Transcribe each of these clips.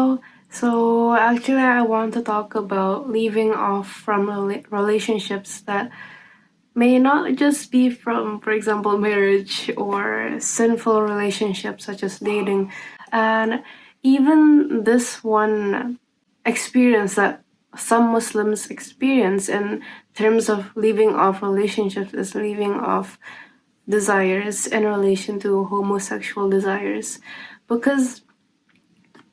Hello. So actually, I want to talk about leaving off from relationships that may not just be from, for example, marriage or sinful relationships such as dating. And even this one experience that some Muslims experience in terms of leaving off relationships is leaving off desires in relation to homosexual desires. Because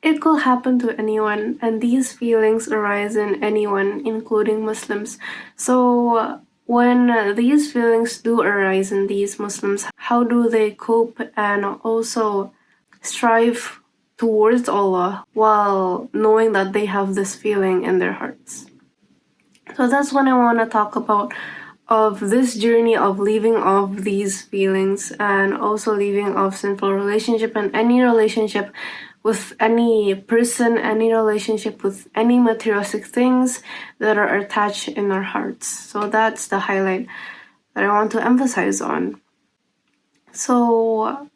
it could happen to anyone, and these feelings arise in anyone, including Muslims. So, when these feelings do arise in these Muslims, how do they cope and also strive towards Allah while knowing that they have this feeling in their hearts? So that's what I want to talk about, of this journey of leaving off these feelings and also leaving off sinful relationship and any relationship with any person, any relationship with any materialistic things that are attached in our hearts. So that's the highlight that I want to emphasize on. So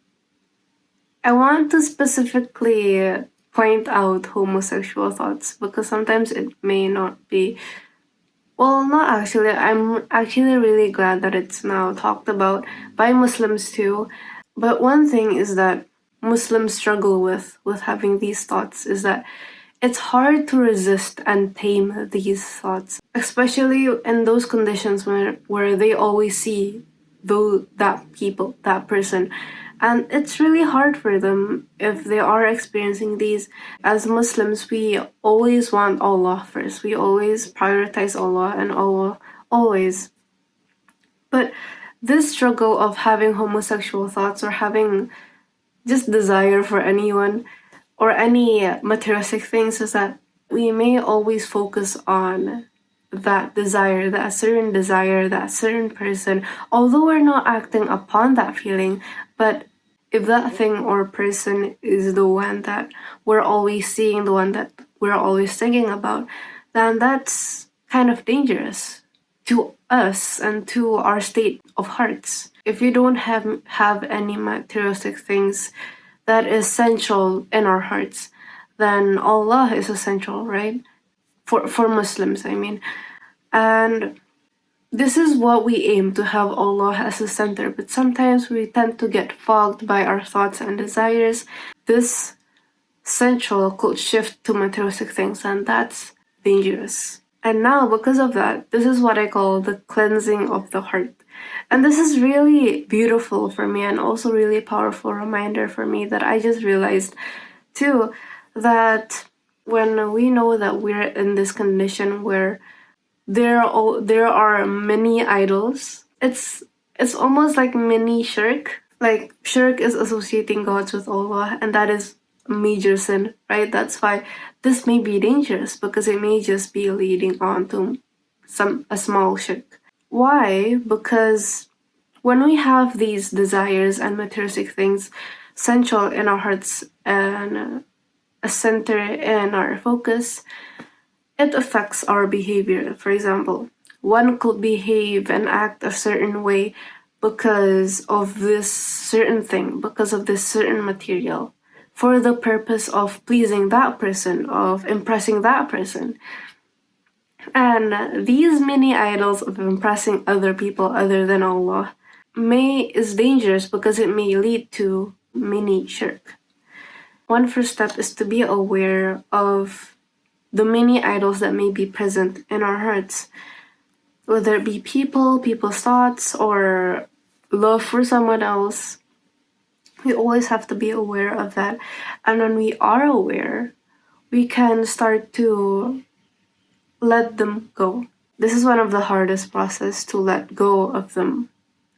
I want to specifically point out homosexual thoughts because sometimes it may not be. Well, not actually. I'm actually really glad that it's now talked about by Muslims too. But one thing is that Muslims struggle with having these thoughts is that it's hard to resist and tame these thoughts, especially in those conditions where they always see that person. And it's really hard for them if they are experiencing these. As Muslims, we always want Allah first. We always prioritize Allah and Allah always. But this struggle of having homosexual thoughts or having just desire for anyone or any materialistic things is that we may always focus on that desire, that certain person, although we're not acting upon that feeling. But if that thing or person is the one that we're always seeing, the one that we're always thinking about, then that's kind of dangerous to us and to our state of hearts. If we don't have any materialistic things that is essential in our hearts, then Allah is essential, right? For Muslims, I mean. And this is what we aim to have Allah as a center, but sometimes we tend to get fogged by our thoughts and desires. This central could shift to materialistic things, and that's dangerous. And now, because of that, this is what I call the cleansing of the heart. And this is really beautiful for me and also really powerful reminder for me that I just realized too, that when we know that we're in this condition where there are many idols, it's almost like mini shirk. Like shirk is associating gods with Allah, and that is major sin, right? That's why this may be dangerous, because it may just be leading on to a small shirk. Why? Because when we have these desires and materialistic things central in our hearts and a center in our focus, it affects our behavior. For example, one could behave and act a certain way because of this certain thing, because of this certain material, for the purpose of pleasing that person, of impressing that person. And these many idols of impressing other people other than Allah is dangerous because it may lead to many shirk. One first step is to be aware of the many idols that may be present in our hearts, whether it be people's thoughts, or love for someone else. We always have to be aware of that. And when we are aware, we can start to let them go. This is one of the hardest process, to let go of them,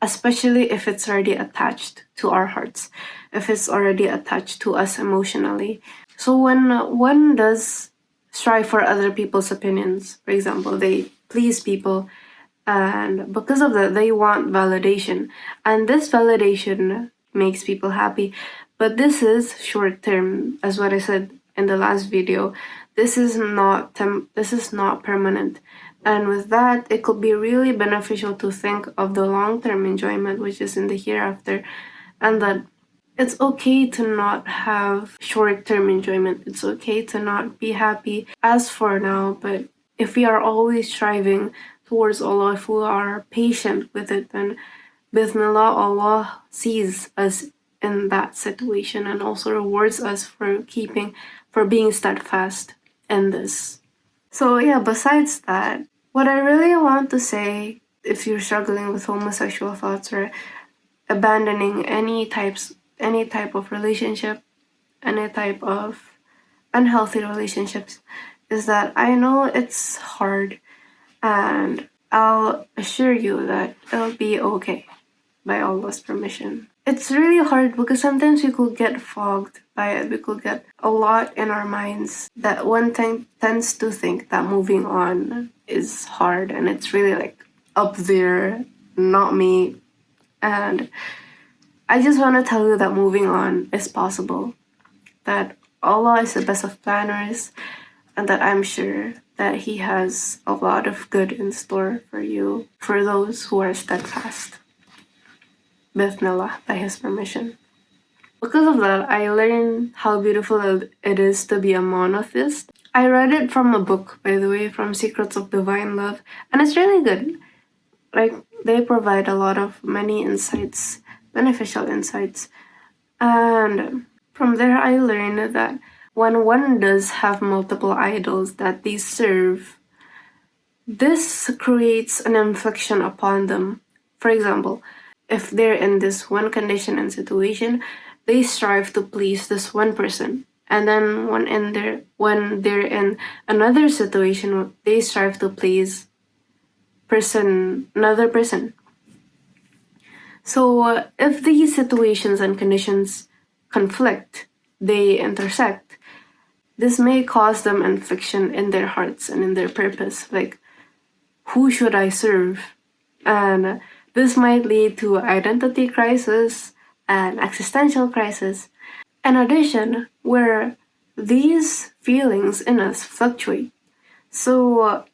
especially if it's already attached to our hearts, if it's already attached to us emotionally. So when one does strive for other people's opinions, for example, they please people, and because of that, they want validation. And this validation makes people happy. But this is short term, as what I said in the last video. This is not permanent. And with that, it could be really beneficial to think of the long-term enjoyment, which is in the hereafter, and that It's okay to not have short-term enjoyment. It's okay to not be happy as for now, but if we are always striving towards Allah, if we are patient with it, then Bismillah, Allah sees us in that situation and also rewards us for being steadfast in this. So yeah, besides that, what I really want to say, if you're struggling with homosexual thoughts or abandoning any type of relationship, any type of unhealthy relationships, is that I know it's hard, and I'll assure you that it'll be okay by Allah's permission. It's really hard because sometimes we could get fogged by it. We could get a lot in our minds that one thing tends to think that moving on is hard, and it's really like up there, not me. And I just want to tell you that moving on is possible, that Allah is the best of planners, and that I'm sure that He has a lot of good in store for you, for those who are steadfast. Bismillah, by His permission. Because of that, I learned how beautiful it is to be a monotheist. I read it from a book, by the way, from Secrets of Divine Love, and it's really good. Like, they provide a lot of many insights, beneficial insights. And from there, I learned that when one does have multiple idols that they serve, this creates an infliction upon them. For example, if they're in this one condition and situation, they strive to please this one person. And then when they're in another situation, they strive to please another person. So if these situations and conditions conflict, they intersect, this may cause them infliction in their hearts and in their purpose. Like, who should I serve? And this might lead to identity crisis and existential crisis. In addition, where these feelings in us fluctuate. So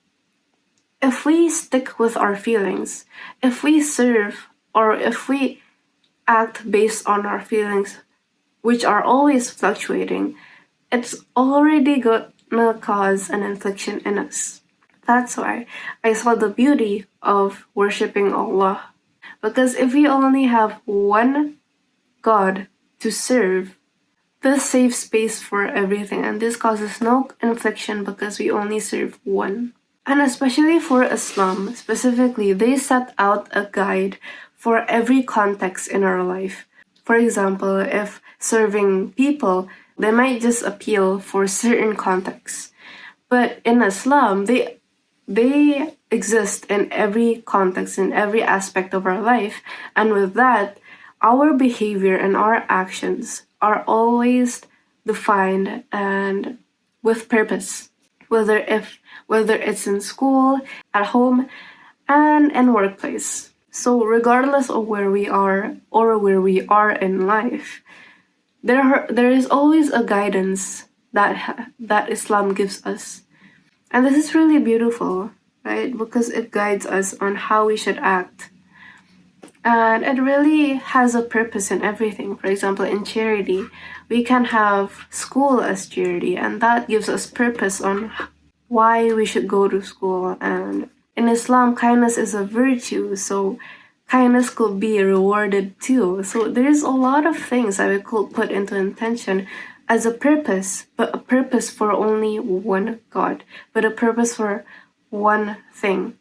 if we stick with our feelings, if we serve or if we act based on our feelings, which are always fluctuating, it's already gonna cause an infliction in us. That's why I saw the beauty of worshipping Allah. Because if we only have one God to serve, this saves space for everything, and this causes no infliction because we only serve one. And especially for Islam, specifically, they set out a guide for every context in our life. For example, if serving people, they might just appeal for certain contexts. But in Islam, they exist in every context, in every aspect of our life. And with that, our behavior and our actions are always defined and with purpose. Whether it's in school, at home, and in workplace. So regardless of where we are or where we are in life, there is always a guidance that Islam gives us. And this is really beautiful, right? Because it guides us on how we should act. And it really has a purpose in everything. For example, in charity, we can have school as charity, and that gives us purpose on why we should go to school. And in Islam, kindness is a virtue, so kindness could be rewarded too. So there's a lot of things that we could put into intention as a purpose, but a purpose for only one God, but a purpose for one thing,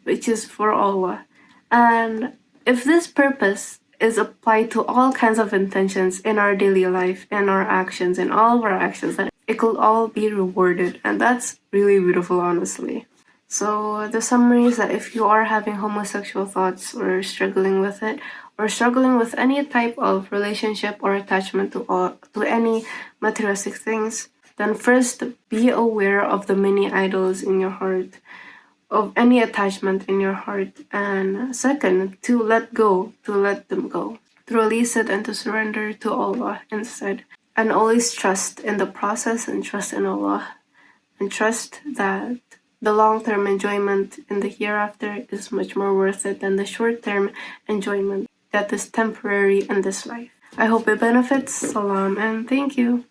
which is for Allah. And if this purpose is applied to all kinds of intentions in our daily life, in our actions, in all of our actions, then it could all be rewarded. And that's really beautiful, honestly. So the summary is that if you are having homosexual thoughts or struggling with it, or struggling with any type of relationship or attachment to any materialistic things, then first be aware of the many idols in your heart, of any attachment in your heart, and second, to let them go, to release it and to surrender to Allah instead, and always trust in the process and trust in Allah, and trust that the long-term enjoyment in the hereafter is much more worth it than the short-term enjoyment that is temporary in this life. I hope it benefits. Salam and thank you.